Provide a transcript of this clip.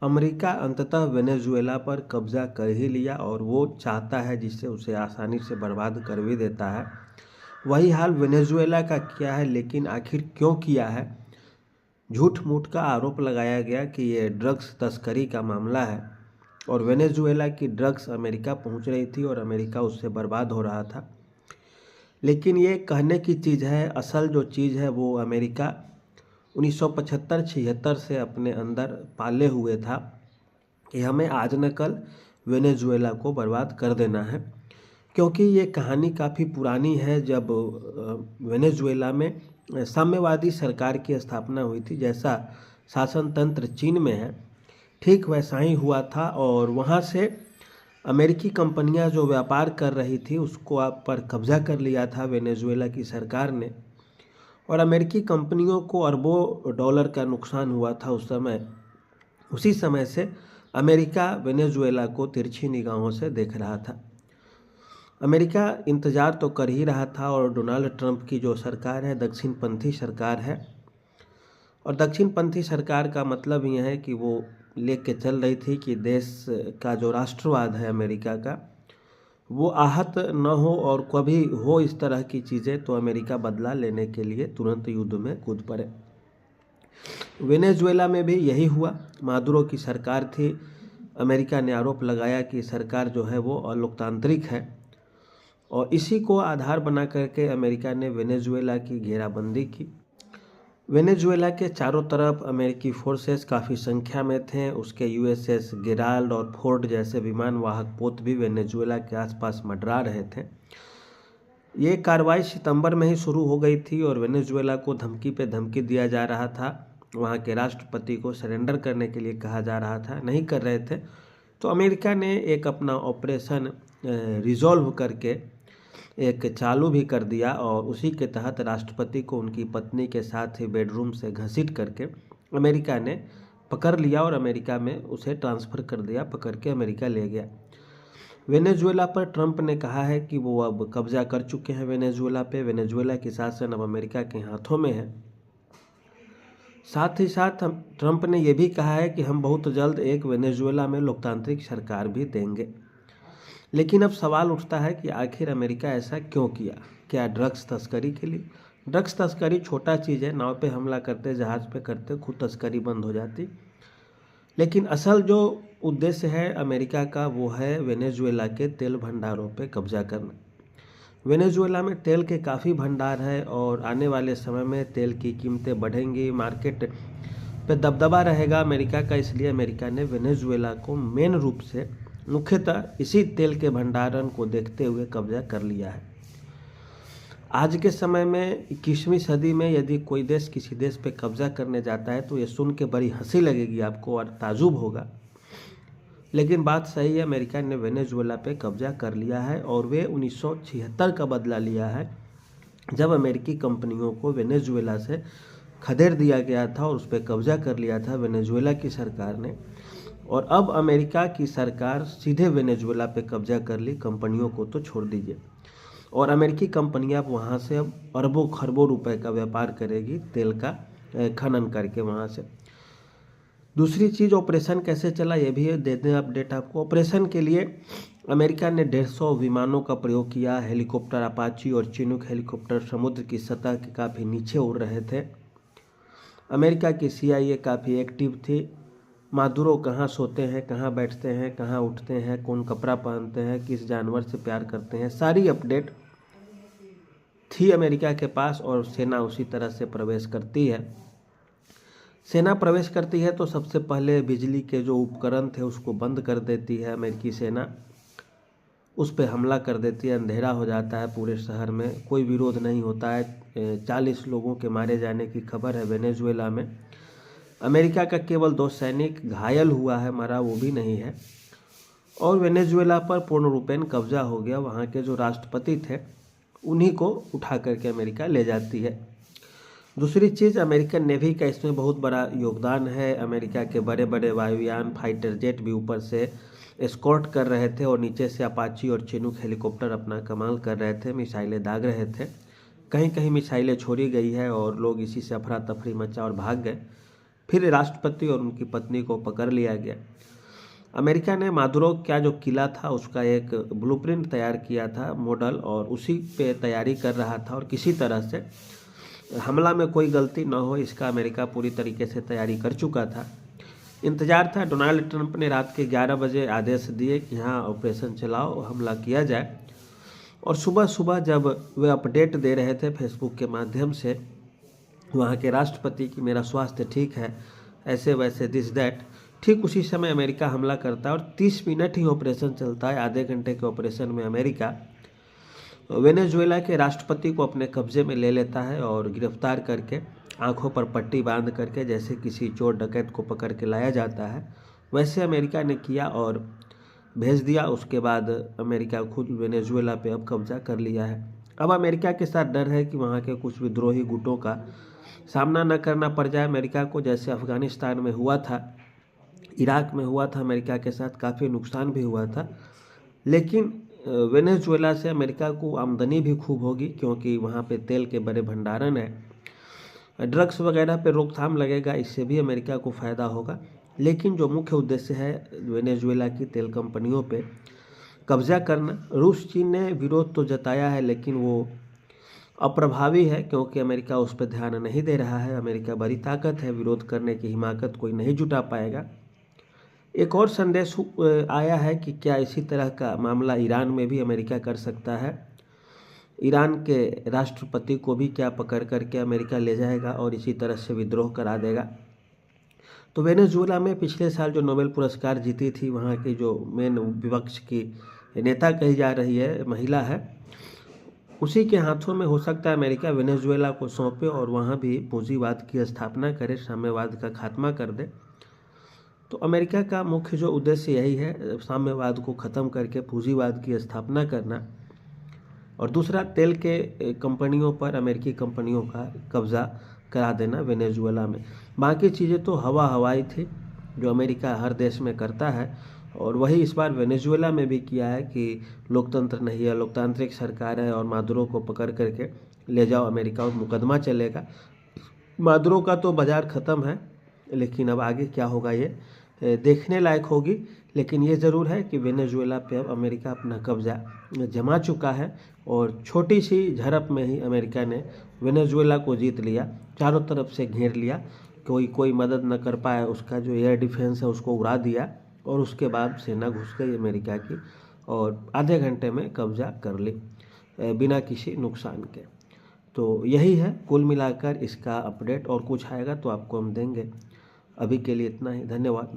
America अंततः Venezuela पर कब्जा कर ही लिया और वो चाहता है जिससे उसे आसानी से बर्बाद कर भी देता है। वही हाल वेनेजुएला का किया है, लेकिन आखिर क्यों किया है? झूठ मूठ का आरोप लगाया गया कि ये ड्रग्स तस्करी का मामला है और वेनेजुएला की ड्रग्स अमेरिका पहुंच रही थी और अमेरिका उससे बर्बाद हो रहा था। लेकिन ये कहने की चीज़ है, असल जो चीज़ है वो अमेरिका 1975-76 से अपने अंदर पाले हुए था कि हमें आज न कल वेनेजुएला को बर्बाद कर देना है। क्योंकि ये कहानी काफ़ी पुरानी है, जब वेनेजुएला में साम्यवादी सरकार की स्थापना हुई थी। जैसा शासन तंत्र चीन में है, ठीक वैसा ही हुआ था और वहाँ से अमेरिकी कंपनियां जो व्यापार कर रही थी उसको आप पर कब्जा कर लिया था वेनेजुएला की सरकार ने। और अमेरिकी कंपनियों को अरबों डॉलर का नुकसान हुआ था उस समय। उसी समय से अमेरिका वेनेजुएला को तिरछी निगाहों से देख रहा था। अमेरिका इंतज़ार तो कर ही रहा था और डोनाल्ड ट्रंप की जो सरकार है दक्षिणपंथी सरकार है, और दक्षिणपंथी सरकार का मतलब यह है कि वो लेके चल रही थी कि देश का जो राष्ट्रवाद है अमेरिका का वो आहत न हो, और कभी हो इस तरह की चीज़ें तो अमेरिका बदला लेने के लिए तुरंत युद्ध में कूद पड़े। वेनेजुएला में भी यही हुआ। मादुरो की सरकार थी। अमेरिका ने आरोप लगाया कि सरकार जो है वो अलोकतांत्रिक है और इसी को आधार बना करके अमेरिका ने वेनेजुएला की घेराबंदी की। वेनेजुएला के चारों तरफ अमेरिकी फोर्सेस काफ़ी संख्या में थे। उसके यूएसएस गेराल्ड और फोर्ड जैसे विमान वाहक पोत भी वेनेजुएला के आसपास मंडरा रहे थे। ये कार्रवाई सितंबर में ही शुरू हो गई थी और वेनेजुएला को धमकी पे धमकी दिया जा रहा था। वहाँ के राष्ट्रपति को सरेंडर करने के लिए कहा जा रहा था, नहीं कर रहे थे। तो अमेरिका ने एक अपना ऑपरेशन रिजॉल्व करके एक चालू भी कर दिया और उसी के तहत राष्ट्रपति को उनकी पत्नी के साथ ही बेडरूम से घसीट करके अमेरिका ने पकड़ लिया और अमेरिका में उसे ट्रांसफ़र कर दिया, पकड़ के अमेरिका ले गया। वेनेजुएला पर ट्रंप ने कहा है कि वो अब कब्जा कर चुके हैं वेनेजुएला पे। वेनेजुएला की शासन अब अमेरिका के हाथों में है। साथ ही साथ ट्रंप ने यह भी कहा है कि हम बहुत जल्द एक वेनेजुएला में लोकतांत्रिक सरकार भी देंगे। लेकिन अब सवाल उठता है कि आखिर अमेरिका ऐसा क्यों किया? क्या ड्रग्स तस्करी के लिए? ड्रग्स तस्करी छोटा चीज़ है, नाव पे हमला करते, जहाज़ पे करते, खुद तस्करी बंद हो जाती। लेकिन असल जो उद्देश्य है अमेरिका का वो है वेनेजुएला के तेल भंडारों पे कब्जा करना। वेनेजुएला में तेल के काफ़ी भंडार है और आने वाले समय में तेल की कीमतें बढ़ेंगी, मार्केट पे दबदबा रहेगा अमेरिका का। इसलिए अमेरिका ने वेनेजुएला को मेन रूप से मुख्यतः इसी तेल के भंडारण को देखते हुए कब्जा कर लिया है। आज के समय में 21वीं सदी में यदि कोई देश किसी देश पे कब्जा करने जाता है तो ये सुन के बड़ी हंसी लगेगी आपको और ताजुब होगा, लेकिन बात सही है। अमेरिका ने वेनेजुएला पे कब्जा कर लिया है और वे 1976 का बदला लिया है, जब अमेरिकी कंपनियों को वेनेजुएला से खदेड़ दिया गया था और उस पर कब्जा कर लिया था वेनेजुएला की सरकार ने। और अब अमेरिका की सरकार सीधे वेनेजुएला पे कब्जा कर ली, कंपनियों को तो छोड़ दीजिए। और अमेरिकी कंपनियां वहाँ से अब अरबों खरबों रुपए का व्यापार करेगी तेल का खनन करके वहाँ से। दूसरी चीज़, ऑपरेशन कैसे चला ये भी दे दें अपडेट आपको। ऑपरेशन के लिए अमेरिका ने 150 विमानों का प्रयोग किया। हेलीकॉप्टर अपाची और चिनूक हेलीकॉप्टर समुद्र की सतह के काफ़ी नीचे उड़ रहे थे। अमेरिका की CIA काफ़ी एक्टिव थी। मादुरो कहाँ सोते हैं, कहाँ बैठते हैं, कहाँ उठते हैं, कौन कपड़ा पहनते हैं, किस जानवर से प्यार करते हैं, सारी अपडेट थी अमेरिका के पास और सेना उसी तरह से प्रवेश करती है। सेना प्रवेश करती है तो सबसे पहले बिजली के जो उपकरण थे उसको बंद कर देती है अमेरिकी सेना, उस पर हमला कर देती है। अंधेरा हो जाता है पूरे शहर में, कोई विरोध नहीं होता है। 40 लोगों के मारे जाने की खबर है वेनेजुएला में। अमेरिका का केवल 2 सैनिक घायल हुआ है, मरा वो भी नहीं है। और वेनेजुएला पर पूर्ण रूपेण कब्जा हो गया। वहाँ के जो राष्ट्रपति थे उन्हीं को उठा करके अमेरिका ले जाती है। दूसरी चीज़, अमेरिकन नेवी का इसमें बहुत बड़ा योगदान है। अमेरिका के बड़े बड़े वायुयान, फाइटर जेट भी ऊपर से एस्कॉर्ट कर रहे थे और नीचे से अपाची और चिनूक हेलीकॉप्टर अपना कमाल कर रहे थे, मिसाइलें दाग रहे थे। कहीं कहीं मिसाइलें छोड़ी गई है और लोग इसी से अफरा तफरी मचा और भाग गए। फिर राष्ट्रपति और उनकी पत्नी को पकड़ लिया गया। अमेरिका ने मादुरो का जो किला था उसका एक ब्लूप्रिंट तैयार किया था, मॉडल, और उसी पे तैयारी कर रहा था और किसी तरह से हमला में कोई गलती न हो इसका अमेरिका पूरी तरीके से तैयारी कर चुका था। इंतज़ार था, डोनाल्ड ट्रंप ने रात के 11 बजे आदेश दिए कि यहाँ ऑपरेशन चलाओ, हमला किया जाए। और सुबह सुबह जब वे अपडेट दे रहे थे फेसबुक के माध्यम से वहाँ के राष्ट्रपति की मेरा स्वास्थ्य ठीक है, ऐसे वैसे दिस दैट, ठीक उसी समय अमेरिका हमला करता है और 30 मिनट ही ऑपरेशन चलता है। आधे घंटे के ऑपरेशन में अमेरिका वेनेजुएला के राष्ट्रपति को अपने कब्जे में ले लेता है और गिरफ्तार करके आंखों पर पट्टी बांध करके जैसे किसी चोर डकैत को पकड़ के लाया जाता है वैसे अमेरिका ने किया और भेज दिया। उसके बाद अमेरिका खुद वेनेजुएला पे अब कब्जा कर लिया है। अब अमेरिका के साथ डर है कि वहाँ के कुछ विद्रोही गुटों का सामना न करना पड़ जाए अमेरिका को, जैसे अफ़गानिस्तान में हुआ था, इराक में हुआ था, अमेरिका के साथ काफ़ी नुकसान भी हुआ था। लेकिन वेनेजुएला से अमेरिका को आमदनी भी खूब होगी क्योंकि वहाँ पे तेल के बड़े भंडारण है, ड्रग्स वगैरह पे रोकथाम लगेगा, इससे भी अमेरिका को फ़ायदा होगा। लेकिन जो मुख्य उद्देश्य है वेनेजुएला की तेल कंपनियों पे कब्जा करना, रूस चीन ने विरोध तो जताया है लेकिन वो अप्रभावी है क्योंकि अमेरिका उस पर ध्यान नहीं दे रहा है। अमेरिका बड़ी ताकत है, विरोध करने की हिमाकत कोई नहीं जुटा पाएगा। एक और संदेश आया है कि क्या इसी तरह का मामला ईरान में भी अमेरिका कर सकता है। ईरान के राष्ट्रपति को भी क्या पकड़ करके अमेरिका ले जाएगा और इसी तरह से विद्रोह करा देगा। तो वेनेजुएला में पिछले साल जो नोबेल पुरस्कार जीती थी वहाँ की जो मेन विपक्ष की नेता कही जा रही है, महिला है, उसी के हाथों में हो सकता है अमेरिका वेनेजुएला को सौंपे और वहाँ भी पूंजीवाद की स्थापना करे, साम्यवाद का खात्मा कर दे। तो अमेरिका का मुख्य जो उद्देश्य यही है, साम्यवाद को ख़त्म करके पूंजीवाद की स्थापना करना, और दूसरा तेल के कंपनियों पर, अमेरिकी कंपनियों का कब्ज़ा करा देना वेनेजुएला में। बाकी चीज़ें तो हवाई थी जो अमेरिका हर देश में करता है और वही इस बार वेनेजुएला में भी किया है कि लोकतंत्र नहीं है, लोकतांत्रिक सरकार है और मादुरो को पकड़ करके ले जाओ अमेरिका और मुकदमा चलेगा। मादुरो का तो बाज़ार ख़त्म है लेकिन अब आगे क्या होगा ये देखने लायक होगी। लेकिन ये ज़रूर है कि वेनेजुएला पे अब अमेरिका अपना कब्ज़ा जमा चुका है और छोटी सी झड़प में ही अमेरिका ने वेनेजुएला को जीत लिया, चारों तरफ से घेर लिया, कोई मदद न कर पाया, उसका जो एयर डिफेंस है उसको उड़ा दिया और उसके बाद सेना घुस गई अमेरिका की और आधे घंटे में कब्ज़ा कर ली बिना किसी नुकसान के। तो यही है कुल मिलाकर इसका अपडेट, और कुछ आएगा तो आपको हम देंगे। अभी के लिए इतना ही, धन्यवाद।